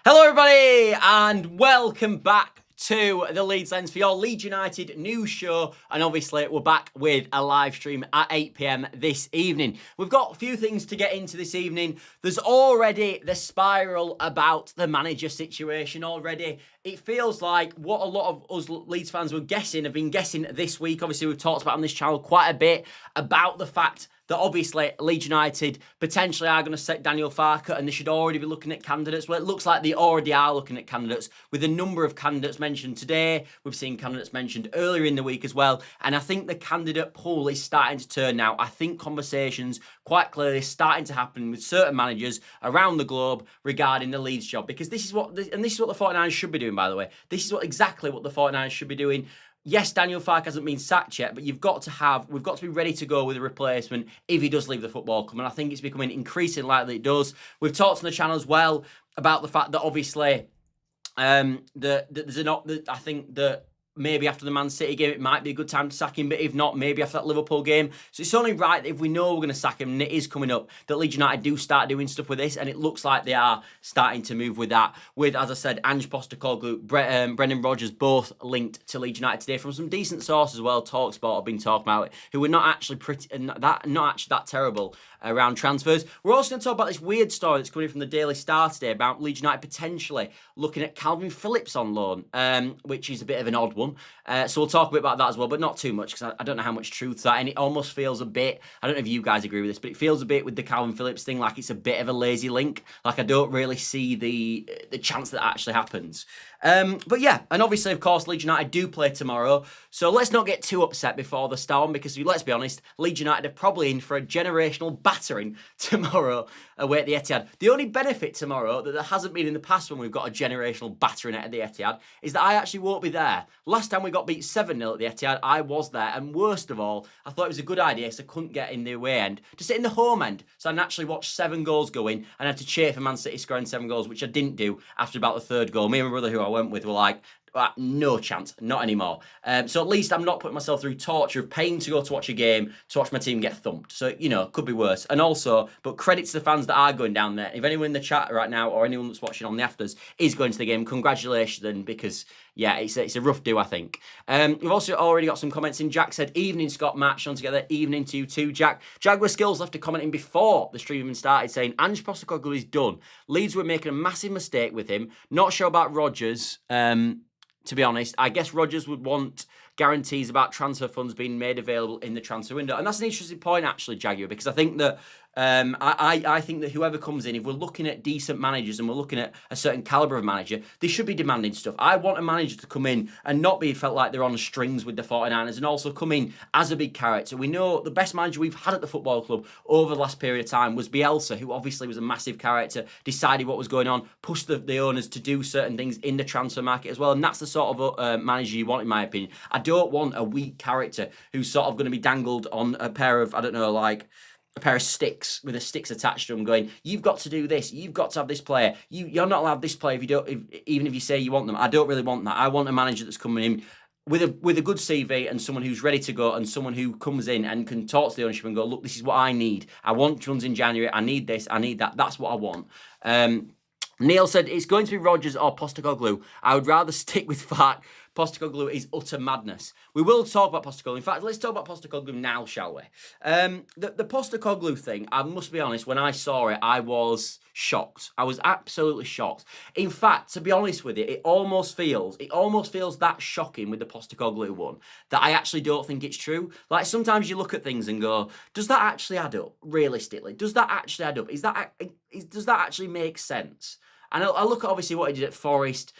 Hello everybody and welcome back to the Leeds Lens for your Leeds United News Show, and obviously we're back with a live stream at 8 p.m. this evening. We've got a few things to get into this evening. There's already the spiral about the manager situation already. It feels like what a lot of us Leeds fans have been guessing this week. Obviously we've talked about on this channel quite a bit about the fact that obviously Leeds United potentially are going to set Daniel Farke and they should already be looking at candidates. Well, it looks like they already are looking at candidates with a number of candidates mentioned today. We've seen candidates mentioned earlier in the week as well. And I think the candidate pool is starting to turn now. I think conversations quite clearly starting to happen with certain managers around the globe regarding the Leeds job. Because this is what the 49ers should be doing, by the way. This is exactly what the 49ers should be doing. Yes, Daniel Farke hasn't been sacked yet, but we've got to be ready to go with a replacement if he does leave the football club. And I think it's becoming increasingly likely it does. We've talked on the channel as well about the fact that obviously I think that maybe after the Man City game, it might be a good time to sack him. But if not, maybe after that Liverpool game. So it's only right that if we know we're going to sack him, and it is coming up, that Leeds United do start doing stuff with this. And it looks like they are starting to move with that. With, as I said, Ange, Postecoglou, Brendan Rodgers, both linked to Leeds United today from some decent sources as well. TalkSport have been talking about it, who were not actually that terrible around transfers. We're also going to talk about this weird story that's coming from the Daily Star today about Leeds United potentially looking at Calvin Phillips on loan, which is a bit of an odd one. So we'll talk a bit about that as well, but not too much because I don't know how much truth to that. And it almost feels a bit, I don't know if you guys agree with this, but it feels a bit with the Calvin Phillips thing like it's a bit of a lazy link. Like I don't really see the chance that actually happens. But yeah, and obviously, of course, Leeds United do play tomorrow. So let's not get too upset before the start, because let's be honest, Leeds United are probably in for a generational battering tomorrow away at the Etihad. The only benefit tomorrow that there hasn't been in the past when we've got a generational battering at the Etihad is that I actually won't be there. Last time we got beat 7-0 at the Etihad, I was there. And worst of all, I thought it was a good idea, so I couldn't get in the away end, to sit in the home end. So I naturally watched 7 goals go in and had to cheer for Man City scoring 7 goals, which I didn't do after about the third goal. Me and my brother, who I went with, were like, no chance, not anymore. So at least I'm not putting myself through torture of paying to go to watch a game, to watch my team get thumped. So, you know, could be worse. And also, but credit to the fans that are going down there. If anyone in the chat right now or anyone that's watching on the afters is going to the game, congratulations then, because, yeah, it's a rough do, I think. We've also already got some comments in. Jack said, evening, Scott, match on together. Evening to you too, Jack. Jaguar Skills left a comment in before the stream even started saying, Ange Postecoglou is done. Leeds were making a massive mistake with him. Not sure about Rodgers. To be honest, I guess Rodgers would want guarantees about transfer funds being made available in the transfer window. And that's an interesting point, actually, Jaguar, because I think that I think that whoever comes in, if we're looking at decent managers and we're looking at a certain calibre of manager, they should be demanding stuff. I want a manager to come in and not be felt like they're on strings with the 49ers, and also come in as a big character. We know the best manager we've had at the football club over the last period of time was Bielsa, who obviously was a massive character, decided what was going on, pushed the owners to do certain things in the transfer market as well. And that's the sort of manager you want, in my opinion. I don't want a weak character who's sort of going to be dangled on a pair of, I don't know, like a pair of sticks with the sticks attached to them going, you've got to do this, you've got to have this player, you're not allowed this player even if you say you want them. I don't really want that. I want a manager that's coming in with a good CV and someone who's ready to go, and someone who comes in and can talk to the ownership and go, look, this is what I need. I want runs in January. I need this. I need that. That's what I want. Neil said, it's going to be Rodgers or Postecoglou. I would rather stick with Farke. Postecoglou is utter madness. We will talk about Postecoglou. In fact, let's talk about Postecoglou now, shall we? The Postecoglou thing, I must be honest, when I saw it, I was shocked. I was absolutely shocked. In fact, to be honest with you, it almost feels that shocking with the Postecoglou one that I actually don't think it's true. Like, sometimes you look at things and go, does that actually add up? Realistically, does that actually add up? Does that actually make sense? And I look at obviously what he did at Forest.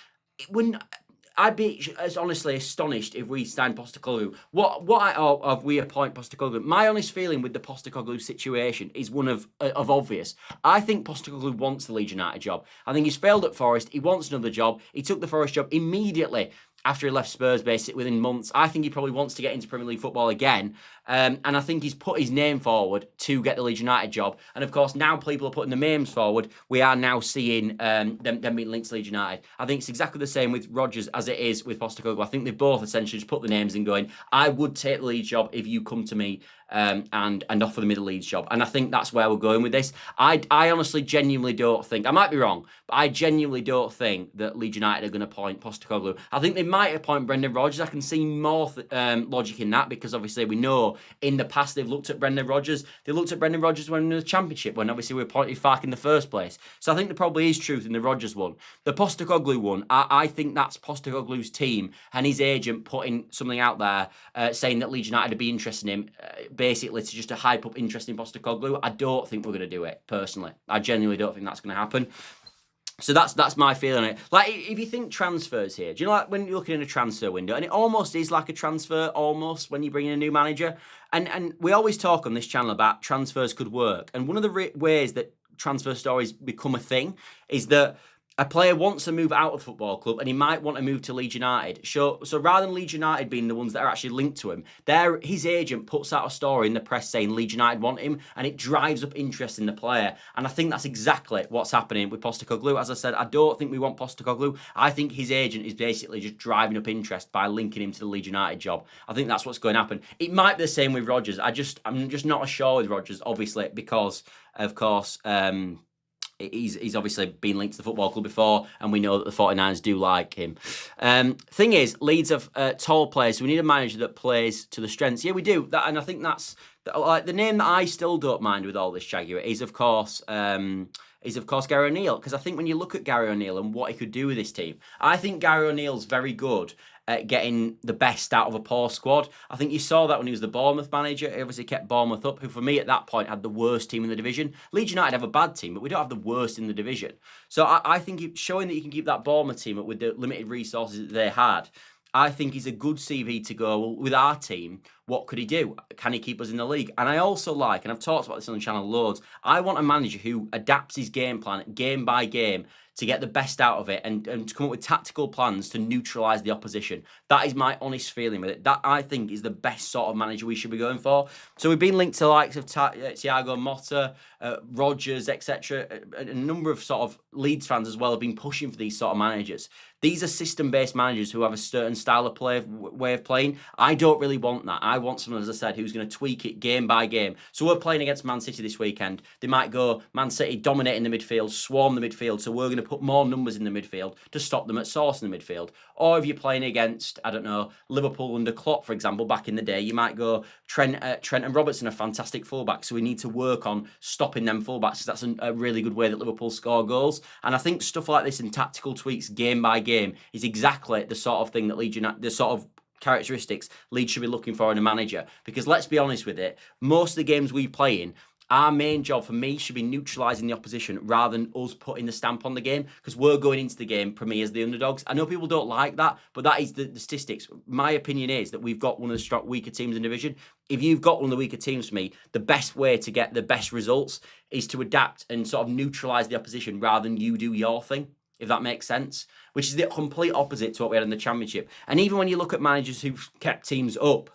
I'd be as honestly astonished if we signed Postecoglou. If we appoint Postecoglou. My honest feeling with the Postecoglou situation is one of obvious. I think Postecoglou wants the Leeds United job. I think he's failed at Forest. He wants another job. He took the Forest job immediately after he left Spurs basically within months. I think he probably wants to get into Premier League football again. And I think he's put his name forward to get the Leeds United job. And of course, now people are putting the names forward. We are now seeing them being linked to Leeds United. I think it's exactly the same with Rodgers as it is with Postecoglou. I think they've both essentially just put the names in going, I would take the Leeds job if you come to me and offer me the Leeds job. And I think that's where we're going with this. I honestly genuinely don't think, I might be wrong, but I genuinely don't think that Leeds United are going to appoint Postecoglou. I think they might appoint Brendan Rodgers. I can see more logic in that because obviously we know in the past they've looked at Brendan Rodgers. They looked at Brendan Rodgers when in the Championship, when obviously we appointed Farke in the first place. So I think there probably is truth in the Rodgers one. The Postecoglou one, I think that's Postecoglou's team and his agent putting something out there saying that Leeds United would be interested in him, basically to hype up interest in Postecoglou. I don't think we're going to do it, personally. I genuinely don't think that's going to happen. So that's my feeling on it. Like, if you think transfers here, do you know, like when you're looking in a transfer window, and it almost is like a transfer, almost, when you bring in a new manager, and we always talk on this channel about transfers could work, and one of the ways that transfer stories become a thing is that a player wants to move out of the football club and he might want to move to Leeds United. So rather than Leeds United being the ones that are actually linked to him, his agent puts out a story in the press saying Leeds United want him, and it drives up interest in the player. And I think that's exactly what's happening with Postecoglou. As I said, I don't think we want Postecoglou. I think his agent is basically just driving up interest by linking him to the Leeds United job. I think that's what's going to happen. It might be the same with Rodgers. I'm just not sure with Rodgers, obviously, because, of course, he's obviously been linked to the football club before, and we know that the 49ers do like him. Thing is, Leeds have tall players, so we need a manager that plays to the strengths. Yeah, we do. And I think that's like the name that I still don't mind with all this Jaguar is of course Gary O'Neill, because I think when you look at Gary O'Neill and what he could do with this team, I think Gary O'Neill's very good at getting the best out of a poor squad. I think you saw that when he was the Bournemouth manager. He obviously kept Bournemouth up, who for me at that point had the worst team in the division. Leeds United have a bad team, but we don't have the worst in the division. So I think showing that you can keep that Bournemouth team up with the limited resources that they had, I think he's a good CV to go, well, with our team, what could he do? Can he keep us in the league? And I also like, and I've talked about this on the channel loads, I want a manager who adapts his game plan game by game to get the best out of it and to come up with tactical plans to neutralise the opposition. That is my honest feeling with it. That, I think, is the best sort of manager we should be going for. So we've been linked to the likes of Thiago Motta, Rodgers, etc. A number of sort of Leeds fans as well have been pushing for these sort of managers. These are system-based managers who have a certain style of play, way of playing. I don't really want that. I want someone, as I said, who's going to tweak it game by game. So we're playing against Man City this weekend. They might go, Man City dominating the midfield, swarm the midfield, so we're going to put more numbers in the midfield to stop them at source in the midfield. Or if you're playing against, I don't know, Liverpool under Klopp, for example, back in the day, you might go, Trent and Robertson are fantastic fullbacks, so we need to work on stopping them fullbacks, because that's a really good way that Liverpool score goals. And I think stuff like this and tactical tweaks game by game is exactly the sort of thing that Leeds United, the sort of characteristics Leeds should be looking for in a manager. Because let's be honest with it, most of the games we play in, our main job for me should be neutralising the opposition rather than us putting the stamp on the game, because we're going into the game, for me, as the underdogs. I know people don't like that, but that is the statistics. My opinion is that we've got one of the weaker teams in the division. If you've got one of the weaker teams for me, the best way to get the best results is to adapt and sort of neutralise the opposition rather than you do your thing, if that makes sense, which is the complete opposite to what we had in the Championship. And even when you look at managers who've kept teams up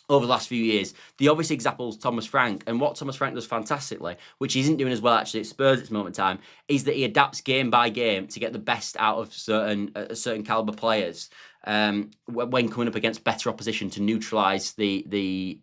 over the last few years, the obvious example is Thomas Frank. And what Thomas Frank does fantastically, which he isn't doing as well actually at Spurs at this moment in time, is that he adapts game by game to get the best out of certain calibre players when coming up against better opposition to neutralise the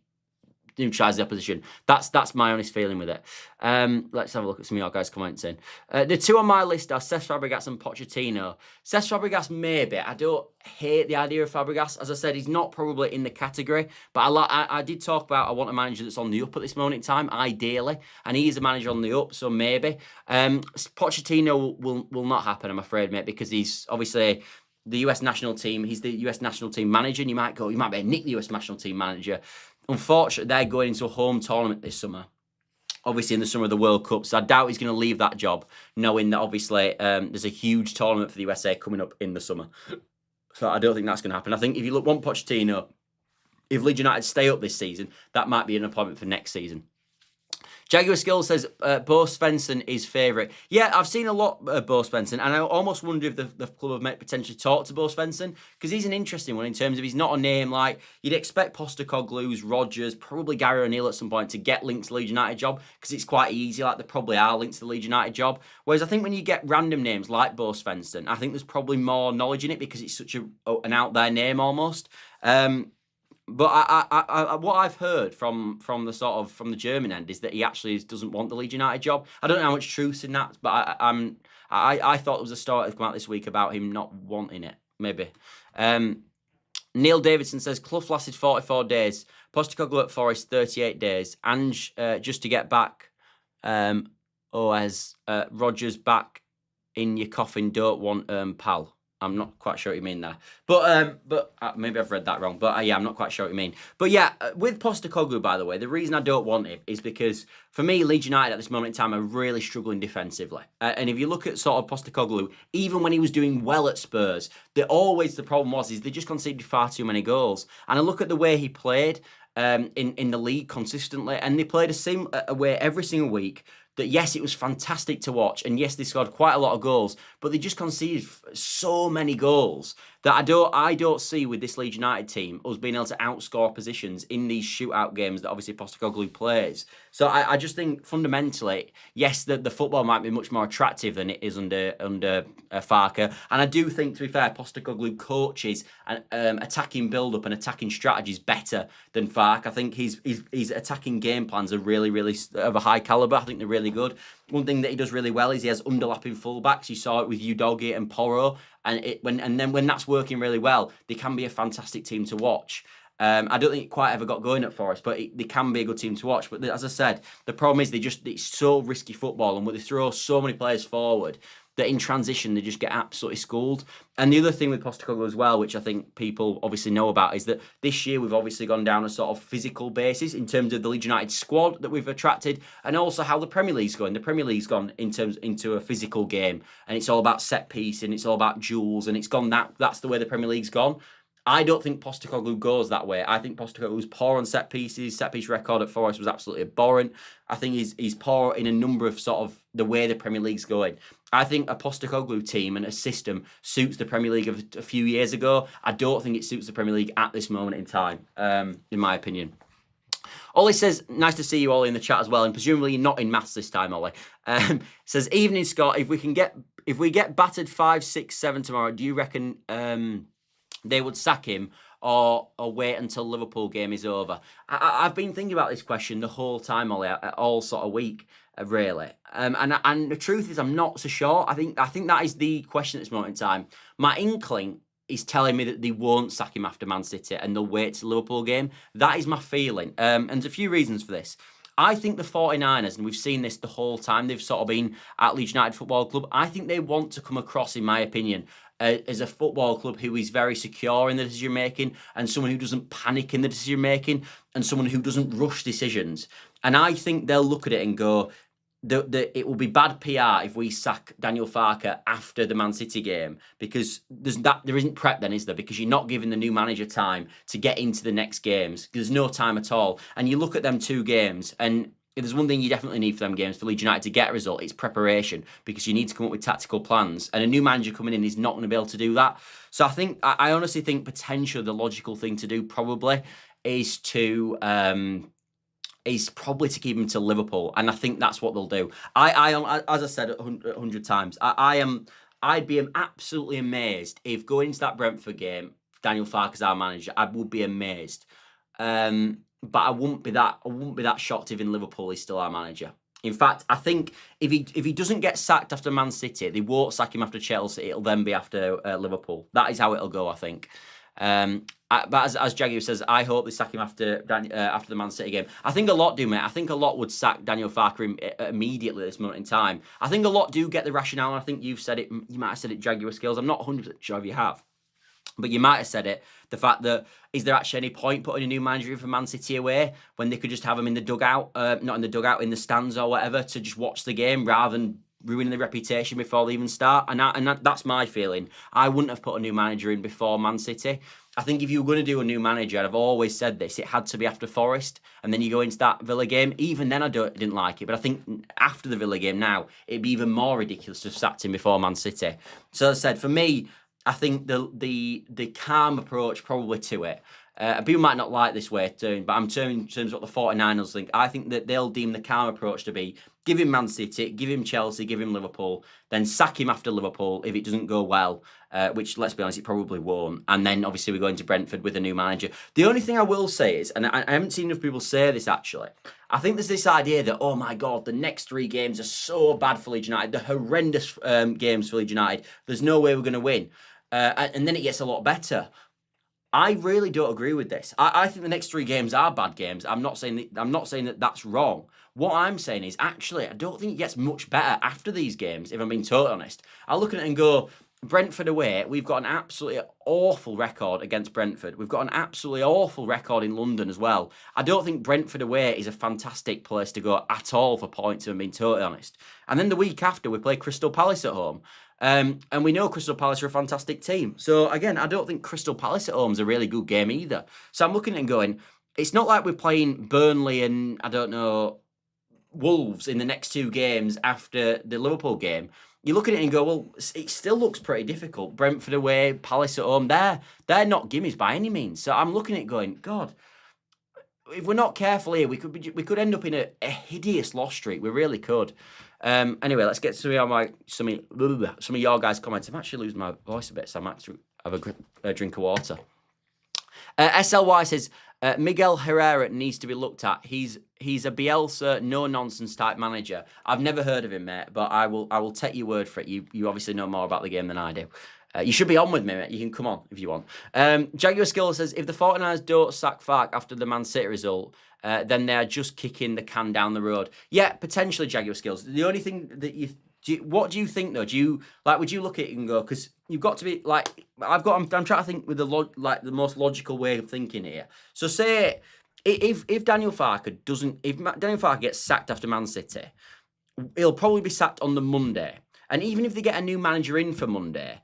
opposition. That's my honest feeling with it. Let's have a look at some of your guys' comments in. The two on my list are Cesc Fabregas and Pochettino. Cesc Fabregas, maybe. I don't hate the idea of Fabregas. As I said, he's not probably in the category, but I did talk about I want a manager that's on the up at this moment in time, ideally, and he is a manager on the up, so maybe. Pochettino will not happen, I'm afraid, mate, because he's obviously the US national team. He's the US national team manager, and you might be Nick, the US national team manager. Unfortunately, they're going into a home tournament this summer, obviously in the summer of the World Cup, so I doubt he's going to leave that job, knowing that obviously there's a huge tournament for the USA coming up in the summer. So I don't think that's going to happen. I think if you want Pochettino, if Leeds United stay up this season, that might be an appointment for next season. Jaguar Skills says Bo Svensson is favourite. Yeah, I've seen a lot of Bo Svensson, and I almost wonder if the club have potentially talked to Bo Svensson, because he's an interesting one in terms of he's not a name like you'd expect Postecoglou's, Rodgers, probably Gary O'Neill at some point to get linked to the Leeds United job, because it's quite easy, like there probably are links to the Leeds United job. Whereas I think when you get random names like Bo Svensson, I think there's probably more knowledge in it because it's such an out there name almost. But what I've heard from the German end is that he actually doesn't want the Leeds United job. I don't know how much truth in that, but I thought there was a story that come out this week about him not wanting it. Maybe. Neil Davidson says Clough lasted 44 days. Postecoglou at Forest 38 days. Ange just to get back. As Rodgers back in your coffin. Don't want pal. I'm not quite sure what you mean there. But maybe I've read that wrong. But yeah, I'm not quite sure what you mean. But yeah, with Postecoglou, by the way, the reason I don't want him is because, for me, Leeds United at this moment in time are really struggling defensively. And if you look at sort of Postecoglou, even when he was doing well at Spurs, the problem was they just conceded far too many goals. And I look at the way he played in the league consistently, and they played a way every single week. That yes, it was fantastic to watch, and yes, they scored quite a lot of goals, but they just conceded so many goals that I don't see with this Leeds United team us being able to outscore positions in these shootout games that obviously Postecoglou plays. So I just think fundamentally, yes, the football might be much more attractive than it is under Farke, and I do think, to be fair, Postecoglou coaches an attacking build-up and attacking strategies better than Farke. I think his attacking game plans are really, really of a high calibre. I think they're really good. One thing that he does really well is he has underlapping fullbacks. You saw it with Udogie and Porro, and then when that's working really well, they can be a fantastic team to watch. I don't think it quite ever got going at Forest, but they can be a good team to watch. But as I said, the problem is it's so risky football, and they throw so many players forward that in transition they just get absolutely schooled. And the other thing with Postecoglou as well, which I think people obviously know about, is that this year we've obviously gone down a sort of physical basis in terms of the Leeds United squad that we've attracted, and also how the Premier League's going. The Premier League's gone into a physical game, and it's all about set piece, and it's all about duels, and it's gone that's the way the Premier League's gone. I don't think Postecoglou goes that way. I think Postecoglou's poor on set pieces. Set piece record at Forest was absolutely abhorrent. I think he's poor in a number of sort of the way the Premier League's going. I think a Postecoglou team and a system suits the Premier League of a few years ago. I don't think it suits the Premier League at this moment in time, in my opinion. Ollie says, nice to see you, Ollie, in the chat as well, and presumably you're not in maths this time, Ollie. Says, evening, Scott. If we get battered 5, 6, 7 tomorrow, do you reckon they would sack him or wait until Liverpool game is over? I've been thinking about this question the whole time, Ollie, all sort of week, really. And the truth is, I'm not so sure. I think that is the question at this moment in time. My inkling is telling me that they won't sack him after Man City and they'll wait till the Liverpool game. That is my feeling. And there's a few reasons for this. I think the 49ers, and we've seen this the whole time they've sort of been at Leeds United Football Club, I think they want to come across, in my opinion, as a football club who is very secure in the decision making, and someone who doesn't panic in the decision making, and someone who doesn't rush decisions. And I think they'll look at it and go, it will be bad PR if we sack Daniel Farke after the Man City game, because there isn't prep then, is there? Because you're not giving the new manager time to get into the next games. There's no time at all. And you look at them 2 games, and if there's one thing you definitely need for them games for Leeds United to get a result, it's preparation, because you need to come up with tactical plans. And a new manager coming in is not going to be able to do that. So I honestly think potentially the logical thing to do probably is probably to keep him to Liverpool, and I think that's what they'll do. As I said 100 times, I'd be absolutely amazed if going into that Brentford game, Daniel Farke is our manager. I would be amazed, but I wouldn't be that shocked if in Liverpool he's still our manager. In fact, I think if he doesn't get sacked after Man City, they won't sack him after Chelsea. It'll then be after Liverpool. That is how it'll go, I think. But as Jaguar says, I hope they sack him after the Man City game. I think a lot do, mate. I think a lot would sack Daniel Farke immediately at this moment in time. I think a lot do get the rationale, and I think you've said it. You might have said it, Jaguar Skills. I'm not 100% sure if you have. But you might have said it, the fact that, is there actually any point putting a new manager in for Man City away when they could just have him in the dugout, not in the dugout, in the stands or whatever, to just watch the game rather than ruining the reputation before they even start? And that's my feeling. I wouldn't have put a new manager in before Man City. I think if you were going to do a new manager, and I've always said this, it had to be after Forest, and then you go into that Villa game. Even then, I didn't like it, but I think after the Villa game now, it'd be even more ridiculous to have sacked him before Man City. So as I said, for me, I think the calm approach probably to it. People might not like this way of doing, but I'm turning in terms of what the 49ers think. I think that they'll deem the calm approach to be give him Man City, give him Chelsea, give him Liverpool, then sack him after Liverpool if it doesn't go well, which, let's be honest, it probably won't. And then, obviously, we're going to Brentford with a new manager. The only thing I will say is, and I haven't seen enough people say this, actually, I think there's this idea that, oh, my God, the next 3 games are so bad for Leeds United, the horrendous games for Leeds United, there's no way we're going to win. And then it gets a lot better. I really don't agree with this. I think the next 3 games are bad games. I'm not saying that that's wrong. What I'm saying is, actually, I don't think it gets much better after these games, if I'm being totally honest. I look at it and go, Brentford away, we've got an absolutely awful record against Brentford. We've got an absolutely awful record in London as well. I don't think Brentford away is a fantastic place to go at all for points, if I'm being totally honest. And then the week after, we play Crystal Palace at home. And we know Crystal Palace are a fantastic team. So, again, I don't think Crystal Palace at home is a really good game either. So I'm looking at it and going, it's not like we're playing Burnley and, I don't know, Wolves in the next 2 games after the Liverpool game. You look at it and go, well, it still looks pretty difficult. Brentford away, Palace at home, they're not gimmies by any means. So I'm looking at it going, God, if we're not careful here, we could end up in a hideous loss streak. We really could. Anyway, let's get to some of your guys' comments. I'm actually losing my voice a bit, so I might have a drink of water. SLY says, Miguel Herrera needs to be looked at. He's a Bielsa, no-nonsense type manager. I've never heard of him, mate, but I will take your word for it. You obviously know more about the game than I do. You should be on with me, mate. You can come on if you want. Jaguar Skill says, if the 49ers don't sack Farke after the Man City result, then they're just kicking the can down the road. Yeah, potentially, Jaguar Skills. The only thing that what do you think though? Would you look at it and go, because you've got to be like, I'm trying to think with the most logical way of thinking here. So say if Daniel Farke gets sacked after Man City, he'll probably be sacked on the Monday. And even if they get a new manager in for Monday,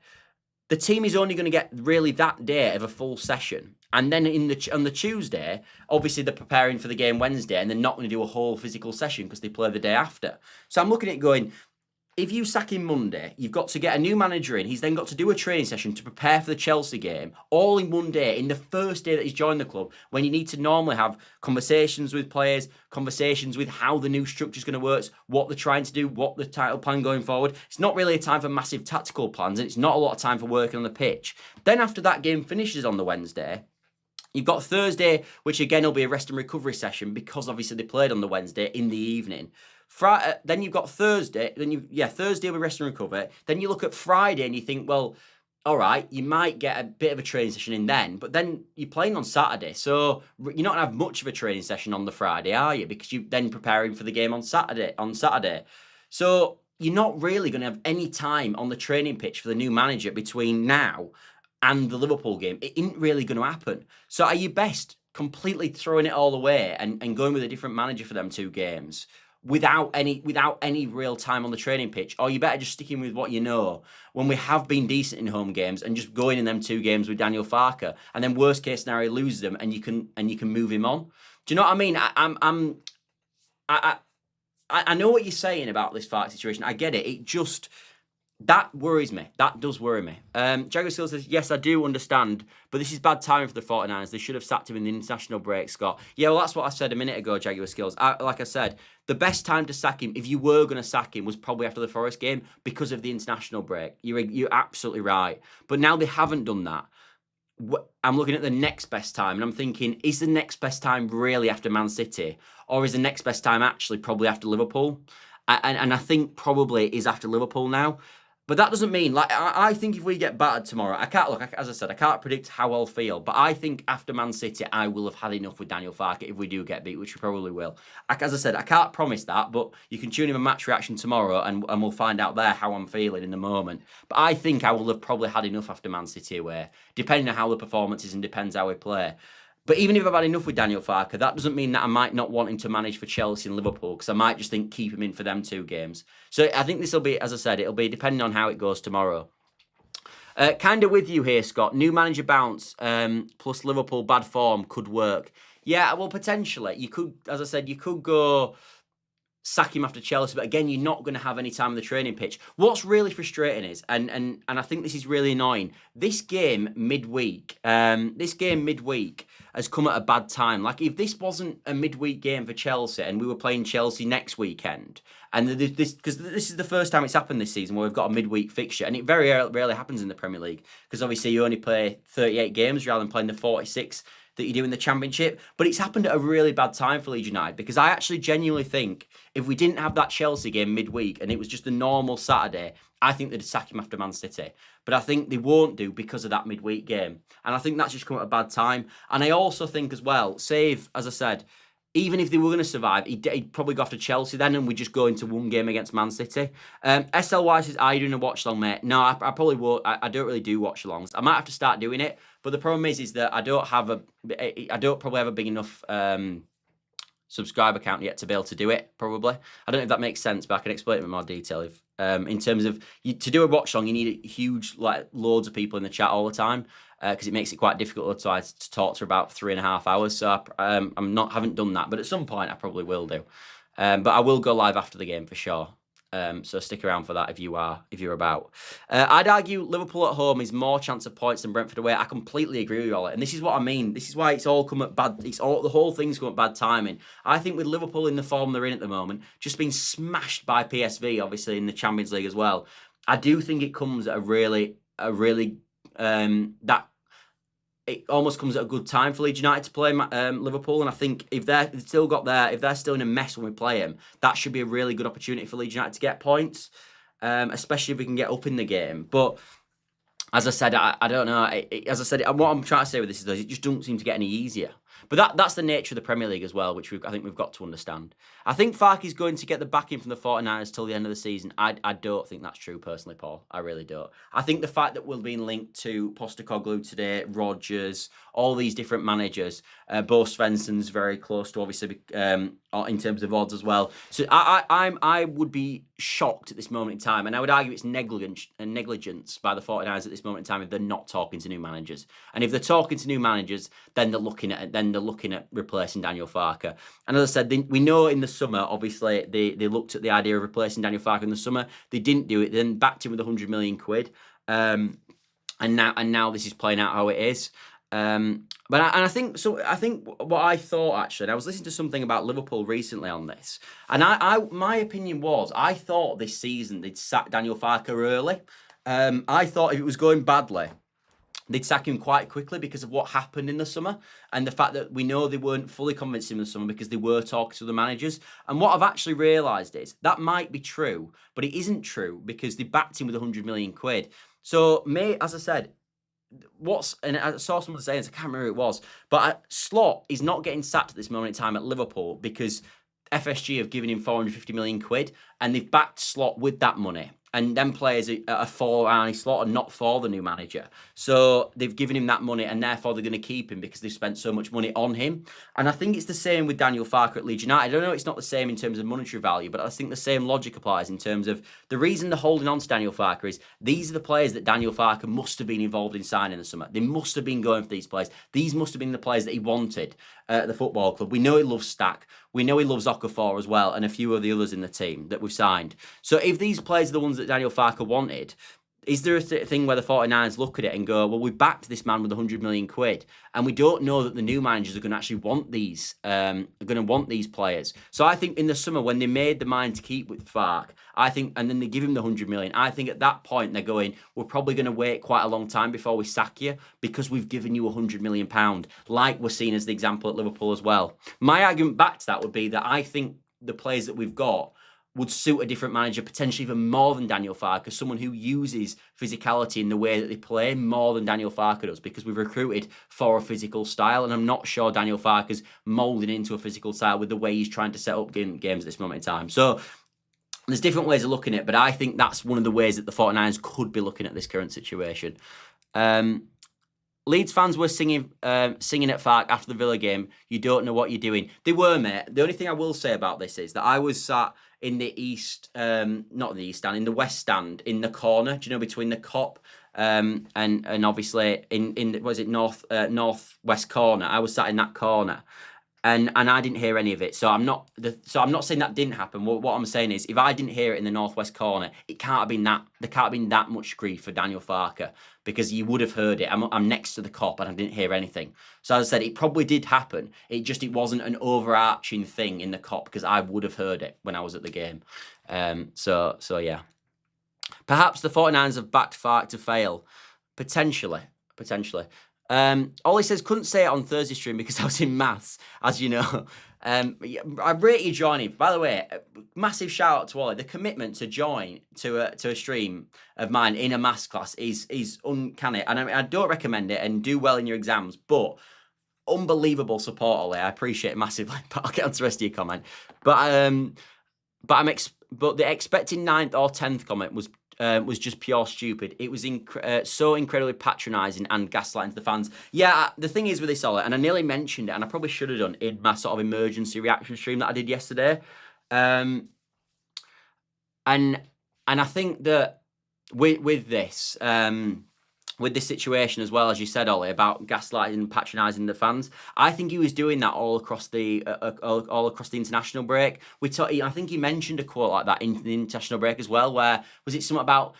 the team is only going to get really that day of a full session. And then on the Tuesday, obviously they're preparing for the game Wednesday and they're not going to do a whole physical session because they play the day after. So I'm looking at it going, if you sack him Monday, you've got to get a new manager in. He's then got to do a training session to prepare for the Chelsea game, all in one day, in the first day that he's joined the club, when you need to normally have conversations with players, conversations with how the new structure is going to work, what they're trying to do, what the title plan going forward. It's not really a time for massive tactical plans, and it's not a lot of time for working on the pitch. Then after that game finishes on the Wednesday, you've got Thursday, which again will be a rest and recovery session because obviously they played on the Wednesday in the evening. Then you've got Thursday. Thursday will be rest and recover. Then you look at Friday and you think, well, all right, you might get a bit of a training session in then, but then you're playing on Saturday, so you're not gonna have much of a training session on the Friday, are you? Because you're then preparing for the game on Saturday. So you're not really going to have any time on the training pitch for the new manager between now and the Liverpool game. It isn't really going to happen. So are you best completely throwing it all away and going with a different manager for them 2 games? Without any real time on the training pitch, or you better just sticking with what you know when we have been decent in home games and just going in them 2 games with Daniel Farke, and then worst case scenario lose them and you can move him on. Do you know what I mean? I know what you're saying about this Farke situation. I get it. It just that worries me. That does worry me. Jaguar Skill says, yes, I do understand, but this is bad timing for the 49ers. They should have sacked him in the international break, Scott. Yeah, well, that's what I said a minute ago, Jaguar Skills. Like I said, the best time to sack him, if you were going to sack him, was probably after the Forest game because of the international break. You're absolutely right. But now they haven't done that. I'm looking at the next best time, and I'm thinking, is the next best time really after Man City? Or is the next best time actually probably after Liverpool? And I think probably it is after Liverpool now. But that doesn't mean, I think if we get battered tomorrow, as I said, I can't predict how I'll feel, but I think after Man City, I will have had enough with Daniel Farke if we do get beat, which we probably will. As I said, I can't promise that, but you can tune in my match reaction tomorrow and we'll find out there how I'm feeling in the moment. But I think I will have probably had enough after Man City away, depending on how the performance is and depends how we play. But even if I've had enough with Daniel Farke, that doesn't mean that I might not want him to manage for Chelsea and Liverpool, because I might just think keep him in for them 2 games. So I think this will be, as I said, it'll be depending on how it goes tomorrow. Kind of with you here, Scott. New manager bounce plus Liverpool bad form could work. Yeah, well, potentially. You could, as I said, you could go sack him after Chelsea, but again, you're not going to have any time on the training pitch. What's really frustrating is, and I think this is really annoying, this game midweek has come at a bad time. Like, if this wasn't a midweek game for Chelsea and we were playing Chelsea next weekend, and because this is the first time it's happened this season where we've got a midweek fixture, and it very rarely happens in the Premier League, because obviously you only play 38 games rather than playing the 46 that you do in the Championship. But it's happened at a really bad time for Leeds United, because I actually genuinely think if we didn't have that Chelsea game midweek and it was just a normal Saturday, I think they'd sack him after Man City. But I think they won't do because of that midweek game. And I think that's just come at a bad time. And I also think as well, save, as I said, even if they were going to survive, he'd probably go after Chelsea then, and we just go into one game against Man City. SLY says, are you doing a watch-along, mate? No, I probably won't. I don't really do watch-alongs. I might have to start doing it, but the problem is that I don't probably have a big enough subscriber count yet to be able to do it, probably. I don't know if that makes sense, but I can explain it in more detail. If in terms of, to do a watch-along, you need huge, like, loads of people in the chat all the time, because it makes it quite difficult to talk for about 3.5 hours. So haven't done that, but at some point I probably will do. But I will go live after the game for sure. So stick around for that if you're about. I'd argue Liverpool at home is more chance of points than Brentford away. I completely agree with you, Ollie. And this is what I mean. This is why it's all come at bad. The whole thing's come at bad timing. I think with Liverpool in the form they're in at the moment, just being smashed by PSV, obviously in the Champions League as well, I do think it comes at it almost comes at a good time for Leeds United to play Liverpool, and I think if they're still in a mess when we play them, that should be a really good opportunity for Leeds United to get points, especially if we can get up in the game. But as I said, I don't know. What I'm trying to say with this is it just doesn't seem to get any easier. But that's the nature of the Premier League as well, which I think we've got to understand. I think Farke is going to get the backing from the 49ers till the end of the season. I don't think that's true, personally, Paul. I really don't. I think the fact that we're being linked to Postecoglou today, Rodgers, all these different managers, Bo Svensson's very close to, obviously, in terms of odds as well. So I would be shocked at this moment in time, and I would argue it's negligence by the 49ers at this moment in time if they're not talking to new managers. And if they're talking to new managers, then they're looking at replacing Daniel Farke. And as I said, we know in the summer, obviously, they looked at the idea of replacing Daniel Farke in the summer. They didn't do it. Then backed him with 100 million quid. And now this is playing out how it is. I think what I thought, actually, and I was listening to something about Liverpool recently on this, and my opinion was, I thought this season they'd sack Daniel Farke early. I thought if it was going badly, they'd sack him quite quickly because of what happened in the summer, and the fact that we know they weren't fully convinced in the summer because they were talking to the managers. And what I've actually realised is that might be true, but it isn't true because they backed him with 100 million quid. So, as I said, and I saw someone saying, I can't remember who it was, but Slot is not getting sacked at this moment in time at Liverpool because FSG have given him 450 million quid, and they've backed Slot with that money. And then players are for Arne Slot and not for the new manager. So they've given him that money, and therefore they're going to keep him because they've spent so much money on him. And I think it's the same with Daniel Farke at Leeds United. I don't know, it's not the same in terms of monetary value, but I think the same logic applies in terms of the reason they're holding on to Daniel Farke is these are the players that Daniel Farke must have been involved in signing in the summer. They must have been going for these players. These must have been the players that he wanted at the football club. We know he loves Stack. We know he loves Okafor as well, and a few of the others in the team that we've signed. So if these players are the ones that Daniel Farke wanted, is there a thing where the 49ers look at it and go, well, we backed this man with 100 million quid, and we don't know that the new managers are going to actually want these, players. So I think in the summer, when they made the mind to keep with Farke, and then they give him the 100 million, I think at that point they're going, we're probably going to wait quite a long time before we sack you because we've given you 100 million pound, like we're seeing as the example at Liverpool as well. My argument back to that would be that I think the players that we've got would suit a different manager, potentially even more than Daniel Farke, someone who uses physicality in the way that they play more than Daniel Farke does, because we've recruited for a physical style, and I'm not sure Daniel Farke's moulding into a physical style with the way he's trying to set up games at this moment in time. So there's different ways of looking at it, but I think that's one of the ways that the 49ers could be looking at this current situation. Leeds fans were singing at Farke after the Villa game. You don't know what you're doing. They were, mate. The only thing I will say about this is that I was sat in the in the west stand, in the corner, do you know, between the Kop and obviously in was it northwest corner. I was sat in that corner. And I didn't hear any of it, so I'm not saying that didn't happen. What I'm saying is, if I didn't hear it in the northwest corner, it can't have been that. There can't have been that much grief for Daniel Farke, because you would have heard it. I'm next to the cop and I didn't hear anything. So as I said, it probably did happen. It wasn't an overarching thing in the cop, because I would have heard it when I was at the game. So yeah. Perhaps the 49ers have backed Farke to fail, potentially. Ollie says, couldn't say it on Thursday stream because I was in maths, as you know. I rate you joining. By the way, massive shout out to Ollie. The commitment to join to a stream of mine in a maths class is uncanny. And I don't recommend it, and do well in your exams, but unbelievable support, Ollie. I appreciate it massively. But I'll get on to the rest of your comment. But the expecting 9th or 10th comment was just pure stupid. It was so incredibly patronising and gaslighting to the fans. Yeah, the thing is with this, Ollie, and I nearly mentioned it, and I probably should have done in my sort of emergency reaction stream that I did yesterday. And I think that with this situation as well, as you said, Ollie, about gaslighting and patronising the fans, I think he was doing that all across the international break. I think he mentioned a quote like that in the international break as well, where was it something about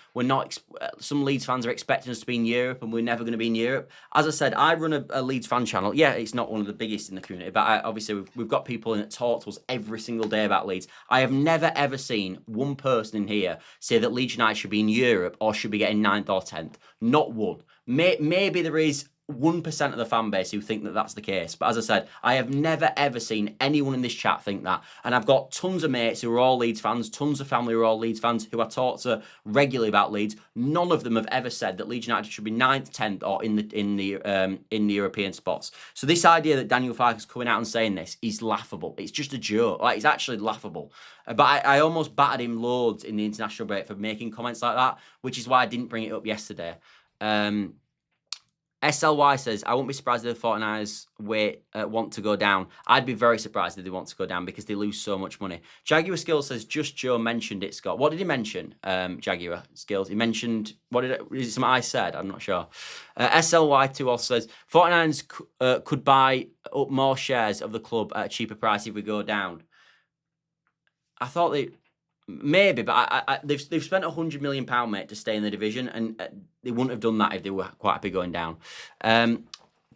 some Leeds fans are expecting us to be in Europe and we're never going to be in Europe. As I said, I run a Leeds fan channel. Yeah, it's not one of the biggest in the community, but obviously we've got people in that talk to us every single day about Leeds. I have never ever seen one person in here say that Leeds United should be in Europe or should be getting 9th or 10th. Not one. Maybe there is 1% of the fan base who think that that's the case. But as I said, I have never, ever seen anyone in this chat think that. And I've got tons of mates who are all Leeds fans, tons of family who are all Leeds fans, who I talk to regularly about Leeds. None of them have ever said that Leeds United should be 9th, 10th, or in the European spots. So this idea that Daniel Farke is coming out and saying this is laughable. It's just a joke. Like, it's actually laughable. But I almost battered him loads in the international break for making comments like that, which is why I didn't bring it up yesterday. SLY says, I won't be surprised if the 49ers want to go down. I'd be very surprised if they want to go down because they lose so much money. Jaguar Skills says, just Joe mentioned it, Scott. What did he mention, Jaguar Skills? He mentioned, is it something I said? I'm not sure. SLY2 also says, 49ers could buy up more shares of the club at a cheaper price if we go down. I thought maybe, but they've spent £100 million, mate, to stay in the division, and they wouldn't have done that if they were quite happy going down.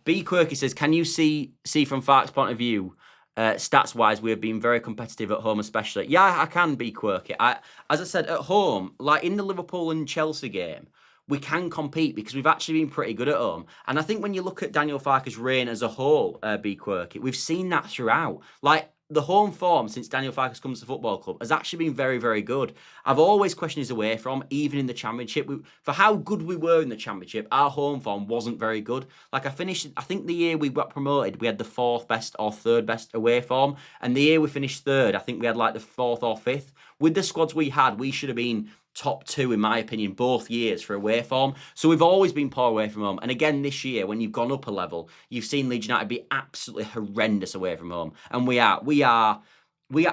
B Quirky says, can you see from Farke's point of view, stats-wise, we have been very competitive at home especially? Yeah, I can be Quirky. As I said, at home, like in the Liverpool and Chelsea game, we can compete because we've actually been pretty good at home. And I think when you look at Daniel Farke's reign as a whole, B Quirky, we've seen that throughout. Like, the home form since Daniel Farke has come to the football club has actually been very, very good. I've always questioned his away from, even in the Championship. For how good we were in the Championship, our home form wasn't very good. Like, I think the year we got promoted, we had the 4th best or 3rd best away form. And the year we finished 3rd, I think we had like the 4th or 5th. With the squads we had, we should have been top 2, in my opinion, both years for away form. So we've always been poor away from home. And again, this year, when you've gone up a level, you've seen Leeds United be absolutely horrendous away from home. And we are,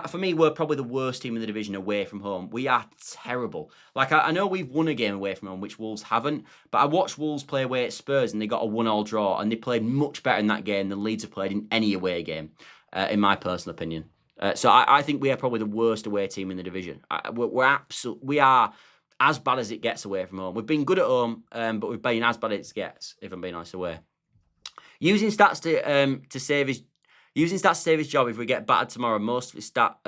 for me, we're probably the worst team in the division away from home. We are terrible. Like, I know we've won a game away from home, which Wolves haven't, but I watched Wolves play away at Spurs and they got a 1-1 draw, and they played much better in that game than Leeds have played in any away game, in my personal opinion. So I think we are probably the worst away team in the division. We are as bad as it gets away from home. We've been good at home, but we've been as bad as it gets, if I'm being honest, away. Using stats to save his job. If we get battered tomorrow, most of his stat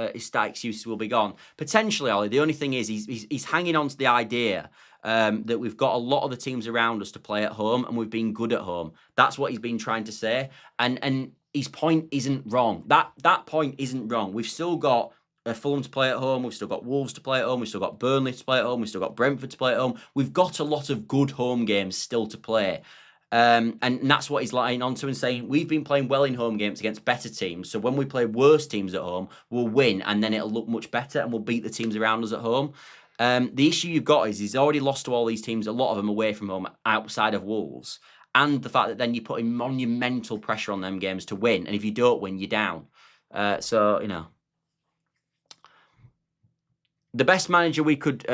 excuses will be gone. Potentially, Ollie. The only thing is he's hanging on to the idea that we've got a lot of the teams around us to play at home, and we've been good at home. That's what he's been trying to say, and his point isn't wrong. That point isn't wrong. We've still got Fulham to play at home. We've still got Wolves to play at home. We've still got Burnley to play at home. We've still got Brentford to play at home. We've got a lot of good home games still to play. And that's what he's lying onto and saying, we've been playing well in home games against better teams. So when we play worse teams at home, we'll win and then it'll look much better and we'll beat the teams around us at home. The issue you've got is he's already lost to all these teams, a lot of them away from home outside of Wolves. And the fact that then you're putting monumental pressure on them games to win. And if you don't win, you're down. So, you know. The best manager we could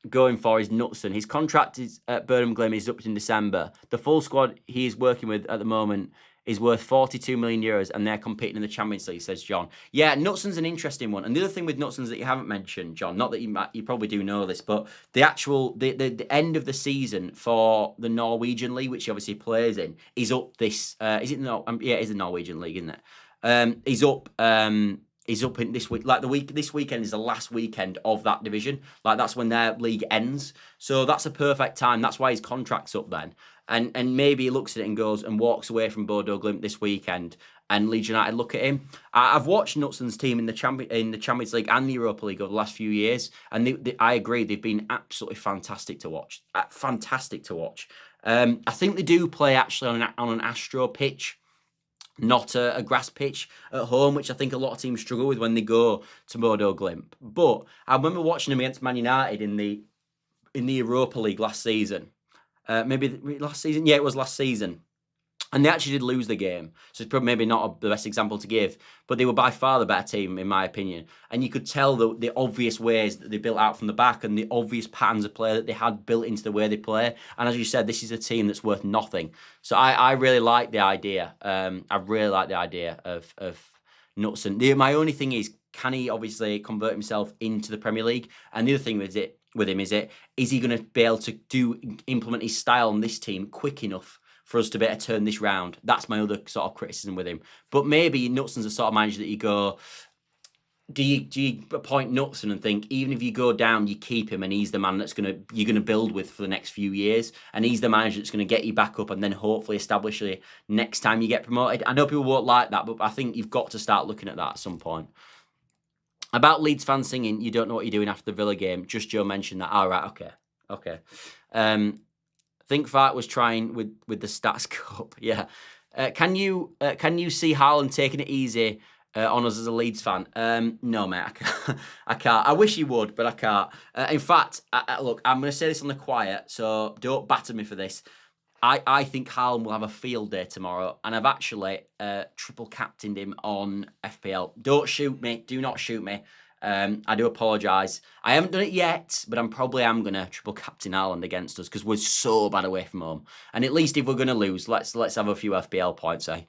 going for is Knutson. His contract is at Burnham Glim is up in December. The full squad he is working with at the moment is worth 42 million euros, and they're competing in the Champions League, says John. Yeah, Knutson's an interesting one. And the other thing with Knutson's that you haven't mentioned, John, not that you probably do know this, but the actual the end of the season for the Norwegian League, which he obviously plays in, is up this. Is it no? Yeah, it is the Norwegian League, isn't it? He's up. He's up in this week. Like this weekend is the last weekend of that division. Like that's when their league ends. So that's a perfect time. That's why his contract's up then. And maybe he looks at it and goes and walks away from Bodo Glimt this weekend, and Leeds United look at him. I've watched Knutson's team in the Champions League and the Europa League over the last few years, and I agree they've been absolutely fantastic to watch. Fantastic to watch. I think they do play actually on an Astro pitch, not a grass pitch at home, which I think a lot of teams struggle with when they go to Bodo Glimt. But I remember watching them against Man United in the Europa League last season. Maybe last season? Yeah, it was last season. And they actually did lose the game. So it's probably maybe not the best example to give, but they were by far the better team, in my opinion. And you could tell the obvious ways that they built out from the back and the obvious patterns of play that they had built into the way they play. And as you said, this is a team that's worth nothing. So I really like the idea. I really like the idea of Knutson. My only thing is, can he obviously convert himself into the Premier League? And the other thing with him is he going to be able to implement his style on this team quick enough for us to be able to turn this round? That's my other sort of criticism with him. But maybe Knutson's the sort of manager that you go, do you appoint Knutson and think, even if you go down, you keep him, and he's the man that's you're gonna build with for the next few years, and he's the manager that's going to get you back up and then hopefully establish you next time you get promoted? I know people won't like that, but I think you've got to start looking at that at some point. About Leeds fans singing, you don't know what you're doing after the Villa game. Just Joe mentioned that. All right, okay. I think Farke was trying with the Stats Cup. Yeah. Can you see Haaland taking it easy on us as a Leeds fan? No, mate, I can't. I can't. I wish he would, but I can't. In fact, look, I'm going to say this on the quiet, so don't batter me for this. I think Haaland will have a field day tomorrow, and I've actually triple captained him on FPL. Don't shoot me. Do not shoot me. I do apologise. I haven't done it yet, but I'm probably going to triple captain Haaland against us because we're so bad away from home. And at least if we're going to lose, let's have a few FPL points, eh?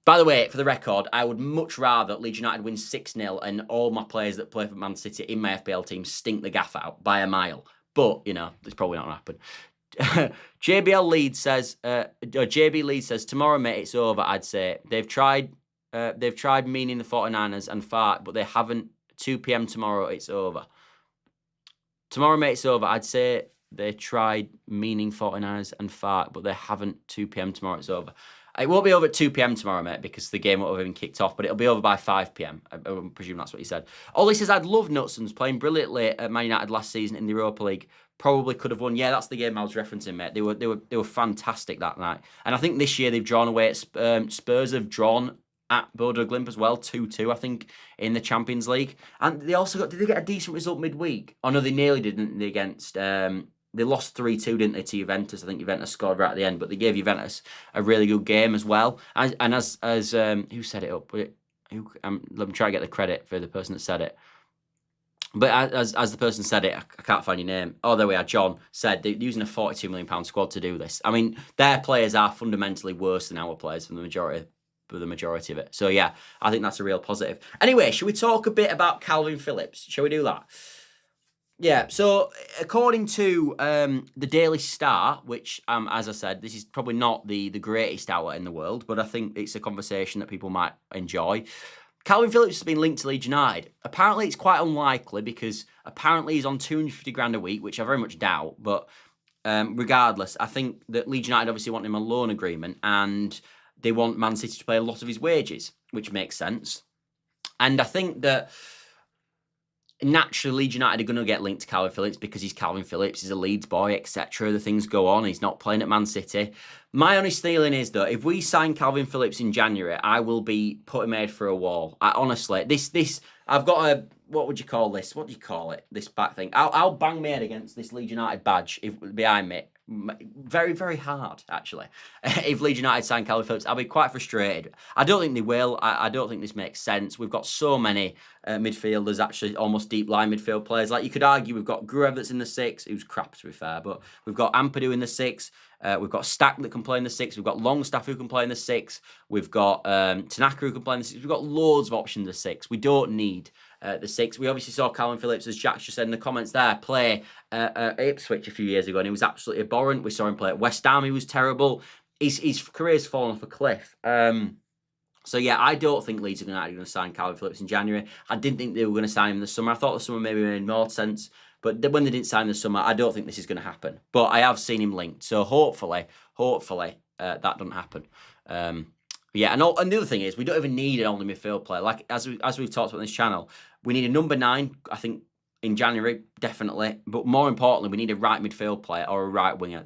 By the way, for the record, I would much rather Leeds United win 6-0 and all my players that play for Man City in my FPL team stink the gaff out by a mile. But, it's probably not going to happen. JB Leeds says, tomorrow, mate, it's over, I'd say. They've tried meaning the 49ers and Farke, but they haven't. 2 p.m. tomorrow, it's over. Tomorrow, mate, it's over. I'd say they tried meaning 49ers and Farke, but they haven't. 2 p.m. tomorrow, it's over. It won't be over at 2 p.m. tomorrow, mate, because the game won't have even kicked off, but it'll be over by 5 p.m. I presume that's what he said. Ollie says, I'd love Knutson's playing brilliantly at Man United last season in the Europa League. Probably could have won. Yeah, that's the game I was referencing, mate. They were fantastic that night. And I think this year they've drawn away at Spurs have drawn at Bodo Glimt as well, 2-2, I think, in the Champions League. And they also did they get a decent result midweek? Oh, no, they nearly didn't, they, against, they lost 3-2, didn't they, to Juventus? I think Juventus scored right at the end, but they gave Juventus a really good game as well. And as who set it up? Let me try to get the credit for the person that said it. But as the person said it, I can't find your name. Oh, there we are. John said they're using a £42 million squad to do this. I mean, their players are fundamentally worse than our players for the majority of it. So, yeah, I think that's a real positive. Anyway, should we talk a bit about Calvin Phillips? Shall we do that? Yeah, so according to the Daily Star, which, as I said, this is probably not the greatest outlet in the world, but I think it's a conversation that people might enjoy. Calvin Phillips has been linked to Leeds United. Apparently, it's quite unlikely because apparently he's on 250 grand a week, which I very much doubt. But regardless, I think that Leeds United obviously want him a loan agreement and they want Man City to pay a lot of his wages, which makes sense. And I think that naturally, Leeds United are going to get linked to Calvin Phillips because he's Calvin Phillips, he's a Leeds boy, etc. The things go on. He's not playing at Man City. My honest feeling is, though, if we sign Calvin Phillips in January, I will be putting my head for a wall. Honestly, I've got a, what would you call this? What do you call it? This back thing. I'll bang my head against this Leeds United badge behind me Very, very hard, actually. If Leeds United sign Calvin Phillips, I'll be quite frustrated. I don't think they will. I don't think this makes sense. We've got so many midfielders, actually almost deep line midfield players. Like, you could argue we've got Gruev that's in the 6, who's crap to be fair, but we've got Ampadu in the 6. We've got Stack that can play in the 6. We've got Longstaff who can play in the 6. We've got Tanaka who can play in the 6. We've got loads of options in the 6. We don't need the 6. We obviously saw Calvin Phillips, as Jack just said in the comments there, play Ipswich a few years ago, and he was absolutely abhorrent. We saw him play at West Ham. He was terrible. His career's fallen off a cliff. So, yeah, I don't think Leeds are going to sign Calvin Phillips in January. I didn't think they were going to sign him in the summer. I thought the summer maybe made more sense. But when they didn't sign in the summer, I don't think this is going to happen. But I have seen him linked. So, hopefully, that doesn't happen. Yeah, and the other thing is, we don't even need an only midfield player. Like, as we've talked about on this channel, we need a number 9, I think, in January, definitely. But more importantly, we need a right midfield player or a right winger.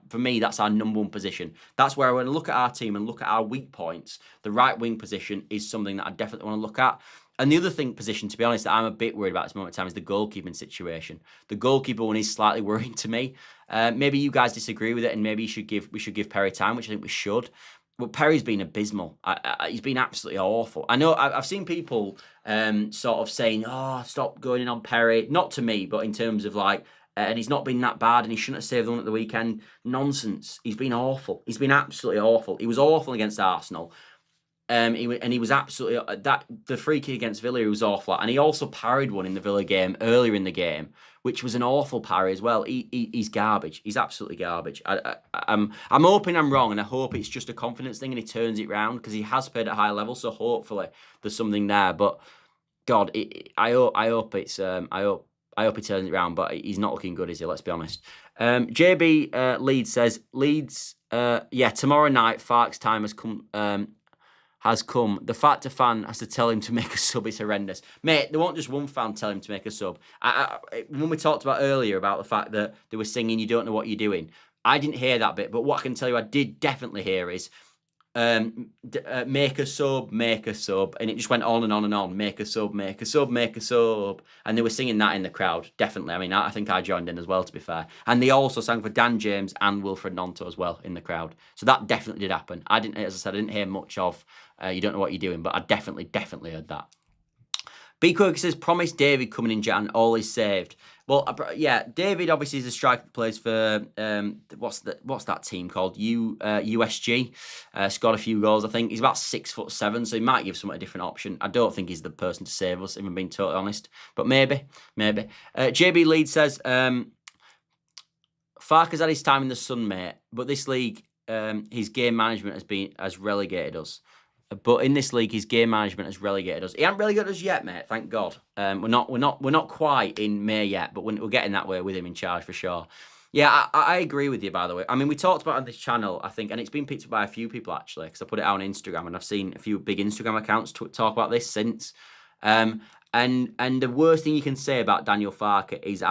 For me, that's our number 1 position. That's where when I look at our team and look at our weak points, the right wing position is something that I definitely want to look at. And the other position, to be honest, that I'm a bit worried about at this moment in time is the goalkeeping situation. The goalkeeper one is slightly worrying to me. Maybe you guys disagree with it, and maybe we should give Perry time, which I think we should. But Perry's been abysmal. He's been absolutely awful. I know I've seen people sort of saying, "Oh, stop going in on Perry." Not to me, but in terms of like, and he's not been that bad, and he shouldn't have saved the one at the weekend. Nonsense. He's been awful. He's been absolutely awful. He was awful against Arsenal. He was absolutely the free kick against Villa, he was awful at, and he also parried one in the Villa game earlier in the game, which was an awful parry as well. He's garbage. He's absolutely garbage. I'm hoping I'm wrong, and I hope it's just a confidence thing and he turns it round, because he has played at a high level. So hopefully there's something there. But God, I hope he turns it round. But he's not looking good, is he? Let's be honest. JB Leeds says tomorrow night Farke's time has come. The fact a fan has to tell him to make a sub is horrendous. Mate, there won't just one fan tell him to make a sub. When we talked about earlier about the fact that they were singing "You Don't Know What You're Doing," I didn't hear that bit, but what I can tell you I did definitely hear is make a sub, and it just went on and on and on. Make a sub, make a sub, make a sub. And they were singing that in the crowd, definitely. I mean, I think I joined in as well, to be fair. And they also sang for Dan James and Wilfred Nonto as well in the crowd. So that definitely did happen. As I said, I didn't hear much of "You Don't Know What You're Doing," but I definitely heard that. B. Quirky says, promise David coming in Jan, all is saved. Well, yeah, David obviously is a striker that plays for, what's that team called? USG. Scored a few goals, I think. He's about 6'7", so he might give someone a different option. I don't think he's the person to save us, if I'm being totally honest. But maybe. JB Leeds says, Farke's had his time in the sun, mate, but this league, his game management has relegated us. But in this league, his game management has relegated us. He hasn't relegated us yet, mate. Thank God. We're not quite in May yet, but we're getting that way with him in charge for sure. Yeah, I agree with you, by the way. I mean, we talked about it on this channel, I think, and it's been picked up by a few people actually, because I put it out on Instagram, and I've seen a few big Instagram accounts talk about this since. And the worst thing you can say about Daniel Farke is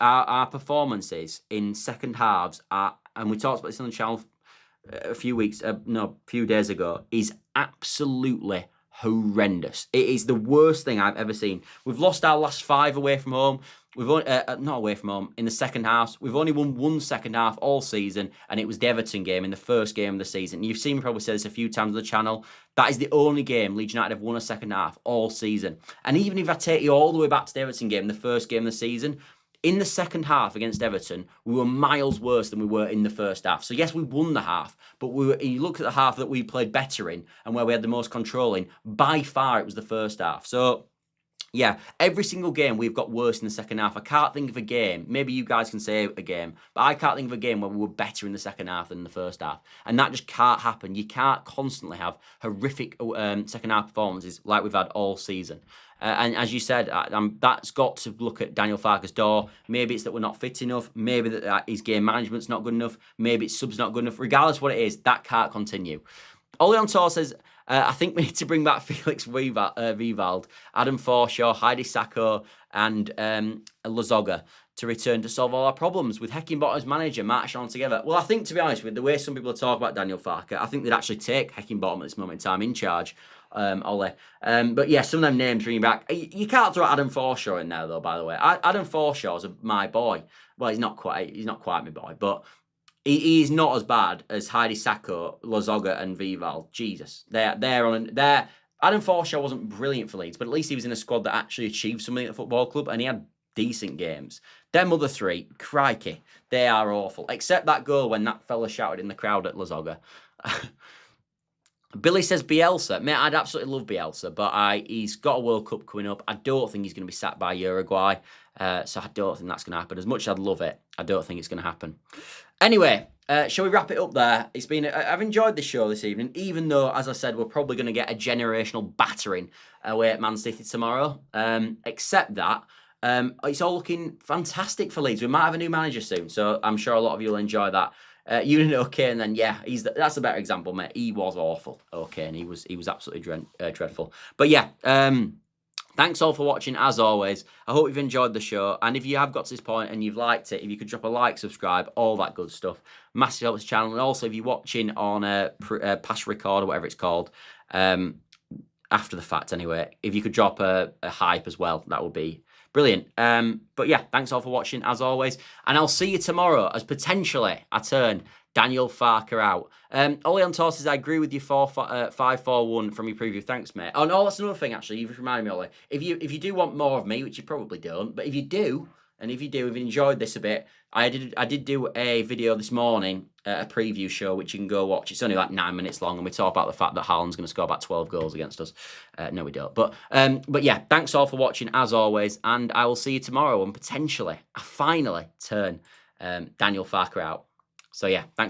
our performances in second halves and we talked about this on the channel a few days ago, is absolutely horrendous. It is the worst thing I've ever seen. We've lost our last 5 away from home. We've only, not away from home, in the second half. We've only won one second half all season, and it was the Everton game in the first game of the season. You've seen me probably say this a few times on the channel. That is the only game Leeds United have won a second half all season. And even if I take you all the way back to the Everton game, the first game of the season, in the second half against Everton, we were miles worse than we were in the first half. So yes, we won the half, but you look at the half that we played better in and where we had the most control in, by far it was the first half. So yeah, every single game we've got worse in the second half. I can't think of a game, maybe you guys can say a game, but I can't think of a game where we were better in the second half than the first half. And that just can't happen. You can't constantly have horrific second half performances like we've had all season. And as you said, that's got to look at Daniel Farke's door. Maybe it's that we're not fit enough. Maybe that his game management's not good enough. Maybe it's subs not good enough. Regardless what it is, that can't continue. Oli on Tour says, I think we need to bring back Felix Vivald, Adam Forshaw, Heidi Sacco, and Lazoga to return to solve all our problems. With Heckingbottom as manager, marching on together. Well, I think, to be honest, with the way some people talk about Daniel Farke, I think they'd actually take Heckingbottom at this moment in time in charge Ollie. But yeah, some of them names ring back. You can't throw Adam Forshaw in there though. By the way, Adam Forshaw's my boy. Well, he's not quite my boy, but he is not as bad as Heidi Sacco, Lozoga, and Vival. Jesus, they're on. Adam Forshaw wasn't brilliant for Leeds, but at least he was in a squad that actually achieved something at the football club, and he had decent games. Them other three, crikey, they are awful. Except that goal when that fella shouted in the crowd at Lozoga. Billy says Bielsa. Mate, I'd absolutely love Bielsa, but he's got a World Cup coming up. I don't think he's going to be sacked by Uruguay, so I don't think that's going to happen. As much as I'd love it, I don't think it's going to happen. Anyway, shall we wrap it up there? I've enjoyed the show this evening, even though, as I said, we're probably going to get a generational battering away at Man City tomorrow. Except that, it's all looking fantastic for Leeds. We might have a new manager soon, so I'm sure a lot of you will enjoy that. Union okay, and then yeah, that's a better example, mate. He was awful, okay, and he was absolutely dreadful. But yeah, thanks all for watching as always. I hope you've enjoyed the show, and if you have got to this point and you've liked it, if you could drop a like, subscribe, all that good stuff, massive help to the channel. And also, if you're watching on a past record or whatever it's called, after the fact anyway, if you could drop a hype as well, that would be brilliant. But yeah, thanks all for watching as always, and I'll see you tomorrow as potentially I turn Daniel Farke out. Ollie on Tour says, I agree with you 5-4-1 from your preview. Thanks, mate. Oh no, that's another thing actually. You've reminded me, Ollie. If you do want more of me, which you probably don't, but if you do, and if you enjoyed this a bit, I did do a video this morning, a preview show, which you can go watch. It's only like 9 minutes long, and we talk about the fact that Haaland's going to score about 12 goals against us. No, we don't. But yeah, thanks all for watching as always, and I will see you tomorrow, and potentially, I finally turn Daniel Farke out. So yeah, thanks.